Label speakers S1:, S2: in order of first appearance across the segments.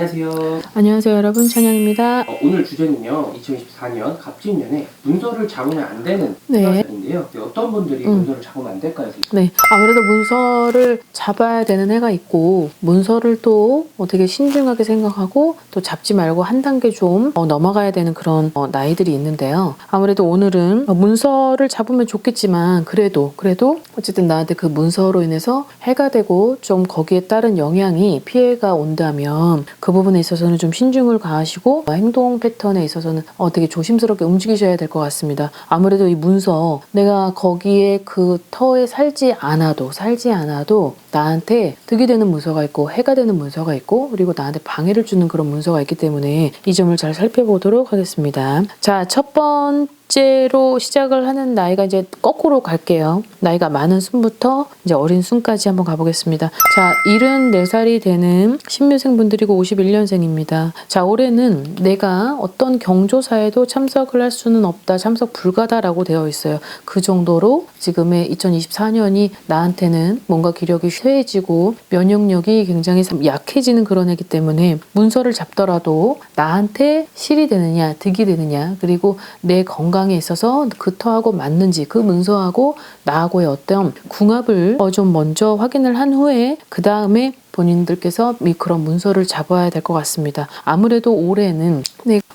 S1: 안녕하세요.
S2: 안녕하세요 여러분, 찬영입니다.
S1: 오늘 주제는요, 2024년 갑진년에 문서를 잡으면 안 되는
S2: 네.
S1: 날인데요. 어떤 분들이 문서를 잡으면 안 될까요?
S2: 네, 아무래도 문서를 잡아야 되는 해가 있고, 문서를 또 되게 신중하게 생각하고 또 잡지 말고 한 단계 좀 넘어가야 되는 그런 나이들이 있는데요. 아무래도 오늘은 문서를 잡으면 좋겠지만 그래도 어쨌든 나한테 그 문서로 인해서 해가 되고 좀 거기에 따른 영향이 피해가 온다면 그 부분에 있어서는 좀 신중을 가하시고 행동 패턴에 있어서는 되게 조심스럽게 움직이셔야 될 것 같습니다. 아무래도 이 문서, 내가 거기에 그 터에 살지 않아도 나한테 득이 되는 문서가 있고 해가 되는 문서가 있고, 그리고 나한테 방해를 주는 그런 문서가 있기 때문에 이 점을 잘 살펴보도록 하겠습니다. 자, 첫 번째로 시작을 하는 나이가 이제 거꾸로 갈게요. 나이가 많은 순부터 이제 어린 순까지 한번 가보겠습니다. 자, 74살이 되는 신묘생 분들이고 51년생입니다. 자, 올해는 내가 어떤 경조사에도 참석을 할 수는 없다, 참석 불가다라고 되어 있어요. 그 정도로 지금의 2024년이 나한테는 뭔가 기력이 쇠해지고 면역력이 굉장히 약해지는 그런 해이기 때문에 문서를 잡더라도 나한테 실이 되느냐 득이 되느냐, 그리고 내 건강에 있어서 그 터하고 맞는지, 그 문서하고 나하고의 어떤 궁합을 좀 먼저 확인을 한 후에 그 다음에 본인들께서 그런 문서를 잡아야 될 것 같습니다. 아무래도 올해는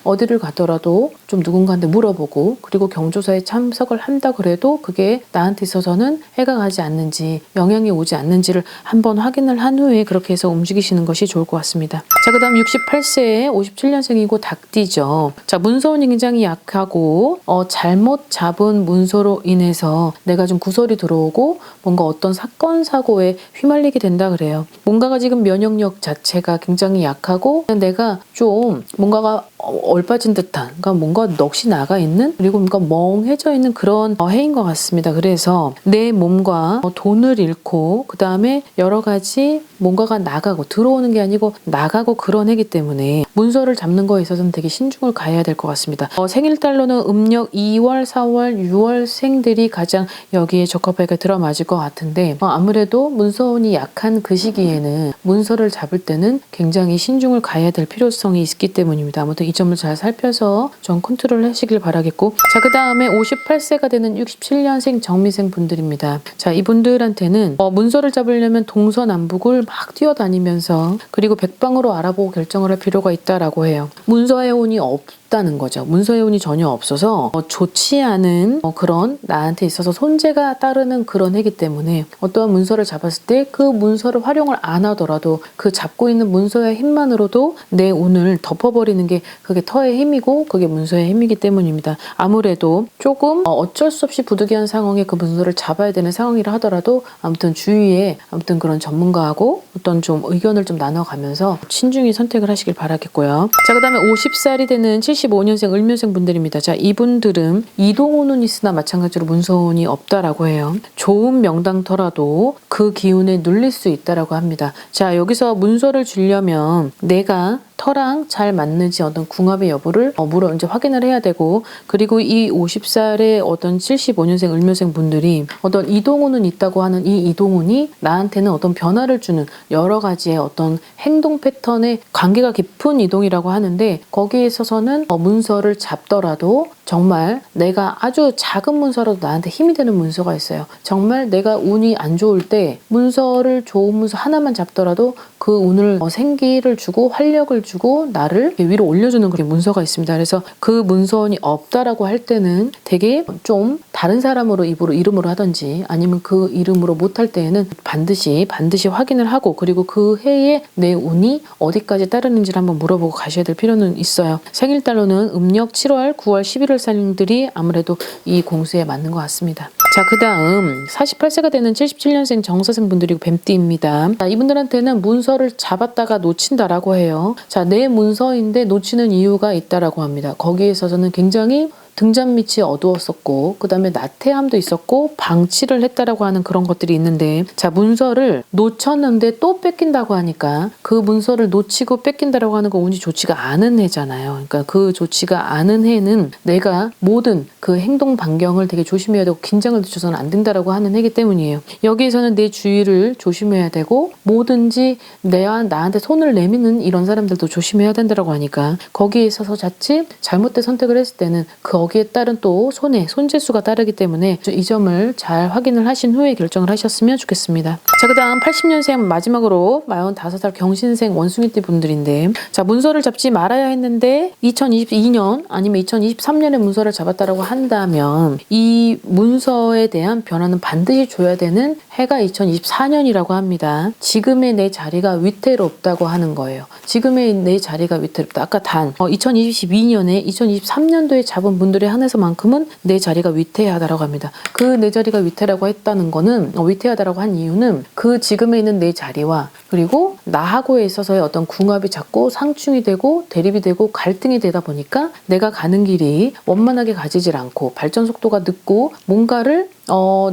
S2: 어디를 가더라도 좀 누군가한테 물어보고, 그리고 경조사에 참석을 한다 그래도 그게 나한테 있어서는 해가 가지 않는지, 영향이 오지 않는지를 한번 확인을 한 후에 그렇게 해서 움직이시는 것이 좋을 것 같습니다. 자, 그 다음 68세에 57년생이고 닭띠죠. 자, 문서운이 굉장히 약하고 잘못 잡은 문서로 인해서 내가 좀 구설이 들어오고 뭔가 어떤 사건 사고에 휘말리게 된다 그래요. 뭔가가 지금 면역력 자체가 굉장히 약하고 내가 좀 뭔가가 얼빠진 듯한, 그러니까 뭔가 넋이 나가 있는, 그리고 뭔가 멍해져 있는 그런 해인 것 같습니다. 그래서 내 몸과 돈을 잃고 그 다음에 여러 가지 뭔가가 나가고 들어오는 게 아니고 나가고 그런 해이기 때문에 문서를 잡는 거에 있어서는 되게 신중을 가해야 될 것 같습니다. 생일달로는 음력 2월, 4월, 6월생들이 가장 여기에 적합하게 들어맞을 것 같은데, 아무래도 문서운이 약한 그 시기에는 문서를 잡을 때는 굉장히 신중을 가해야 될 필요성이 있기 때문입니다. 아무튼 이 점을 잘 살펴서 좀 컨트롤 하시길 바라겠고, 자, 그 다음에 58세가 되는 67년생 정미생 분들입니다. 자, 이분들한테는 문서를 잡으려면 동서남북을 막 뛰어다니면서 그리고 백방으로 알아보고 결정을 할 필요가 있다라고 해요. 문서의 운이 없다는 거죠. 문서의 운이 전혀 없어서 좋지 않은 그런 나한테 있어서 손재가 따르는 그런 해이기 때문에 어떠한 문서를 잡았을 때 그 문서를 활용을 안 하더라도 그 잡고 있는 문서의 힘만으로도 내 운을 덮어버리는 게 그게 터의 힘이고 그게 문서의 힘이기 때문입니다. 아무래도 조금 어쩔 수 없이 부득이한 상황에 그 문서를 잡아야 되는 상황이라 하더라도 아무튼 주위에 그런 전문가하고 어떤 좀 의견을 좀 나눠가면서 신중히 선택을 하시길 바라겠고요. 자, 그 다음에 50살이 되는 75년생 을묘생 분들입니다. 자, 이분들은 이동운은 있으나 마찬가지로 문서운이 없다라고 해요. 좋은 명당터라도 그 기운에 눌릴 수 있다라고 합니다. 자, 여기서 문서를 주려면 내가 터랑 잘 맞는지 어떤 궁합의 여부를 이제 확인을 해야 되고, 그리고 이 50살의 어떤 75년생 을묘생 분들이 어떤 이동운은 있다고 하는 이 이동운이 나한테는 어떤 변화를 주는 여러 가지의 어떤 행동 패턴의 관계가 깊은 이동이라고 하는데, 거기에 있어서는 문서를 잡더라도 정말 내가 아주 작은 문서라도 나한테 힘이 되는 문서가 있어요. 정말 내가 운이 안 좋을 때 문서를 좋은 문서 하나만 잡더라도 그 운을 생기를 주고 활력을 주고 나를 위로 올려주는 그런 문서가 있습니다. 그래서 그 문서운이 없다라고 할 때는 되게 좀 다른 사람으로 이름으로 하든지 아니면 그 이름으로 못할 때에는 반드시 확인을 하고, 그리고 그 해에 내 운이 어디까지 따르는지를 한번 물어보고 가셔야 될 필요는 있어요. 생일달로는 음력 7월, 9월, 11월 살들이 아무래도 이 공수에 맞는 것 같습니다. 자, 그 다음 48세가 되는 77년생 정사생 분들이고 뱀띠입니다. 자, 이분들한테는 문서를 잡았다가 놓친다라고 해요. 자, 내 문서인데 놓치는 이유가 있다라고 합니다. 거기에 있어서는 굉장히 등잔 밑이 어두웠었고 그다음에 나태함도 있었고 방치를 했다라고 하는 그런 것들이 있는데, 자, 문서를 놓쳤는데 또 뺏긴다고 하니까 그 문서를 놓치고 뺏긴다라고 하는 건 운이 좋지가 않은 해잖아요. 그러니까 그 좋지가 않은 해는 내가 모든 그 행동 반경을 되게 조심해야 되고 긴장을 늦춰서는 안 된다라고 하는 해기 때문이에요. 여기에서는 내 주의를 조심해야 되고 뭐든지 나한테 손을 내미는 이런 사람들도 조심해야 된다라고 하니까 거기에 있어서 자칫 잘못된 선택을 했을 때는 거기에 따른 또 손재수가 따르기 때문에 이 점을 잘 확인을 하신 후에 결정을 하셨으면 좋겠습니다. 자, 그 다음 80년생 마지막으로 45살 경신생 원숭이띠 분들인데, 자, 문서를 잡지 말아야 했는데 2022년 아니면 2023년에 문서를 잡았다라고 한다면 이 문서에 대한 변화는 반드시 줘야 되는 해가 2024년이라고 합니다. 지금의 내 자리가 위태롭다고 하는 거예요. 지금의 내 자리가 위태롭다. 아까 2022년에 2023년도에 잡은 분들에 한해서만큼은 내 자리가 위태하다라고 합니다. 그 내 자리가 위태라고 했다는 거는, 위태하다라고 한 이유는 그 지금에 있는 내 자리와 그리고 나하고에 있어서의 어떤 궁합이 자꾸 상충이 되고 대립이 되고 갈등이 되다 보니까 내가 가는 길이 원만하게 가지질 않고 발전 속도가 늦고 뭔가를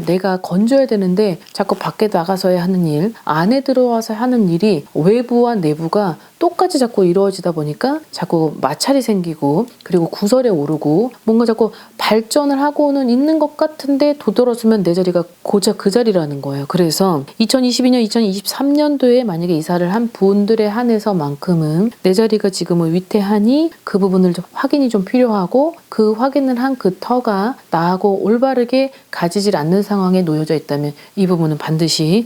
S2: 내가 건져야 되는데 자꾸 밖에 나가서야 하는 일, 안에 들어와서 하는 일이 외부와 내부가 똑같이 자꾸 이루어지다 보니까 자꾸 마찰이 생기고 그리고 구설에 오르고 뭔가 자꾸 발전을 하고는 있는 것 같은데 도드라서면 내 자리가 고작 그 자리라는 거예요. 그래서 2022년, 2023년도에 만약에 이사를 한 분들에 한해서만큼은 내 자리가 지금은 위태하니 그 부분을 좀 확인이 좀 필요하고 그 확인을 한 그 터가 나하고 올바르게 가지질 않는 상황에 놓여져 있다면 이 부분은 반드시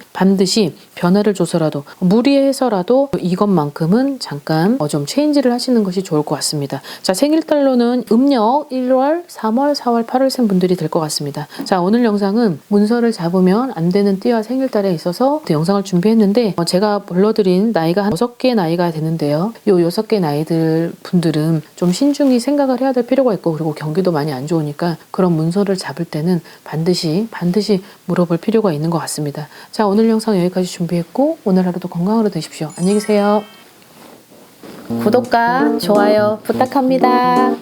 S2: 변화를 줘서라도 무리해서라도 이것만큼은 잠깐 좀 체인지를 하시는 것이 좋을 것 같습니다. 자, 생일달로는 음력 1월, 3월, 4월, 8월생 분들이 될 것 같습니다. 자, 오늘 영상은 문서를 잡으면 안 되는 띠와 생일달에 있어서 영상을 준비했는데 제가 불러드린 나이가 한 6개 나이가 되는데요. 이 6개 나이들 분들은 좀 신중히 생각을 해야 될 필요가 있고 그리고 경기도 많이 안 좋으니까 그런 문서를 잡을 때는 반드시 물어볼 필요가 있는 것 같습니다. 자, 오늘 영상 여기까지 준비했고 오늘 하루도 건강하루 되십시오. 안녕히 계세요. 구독과 좋아요 부탁합니다.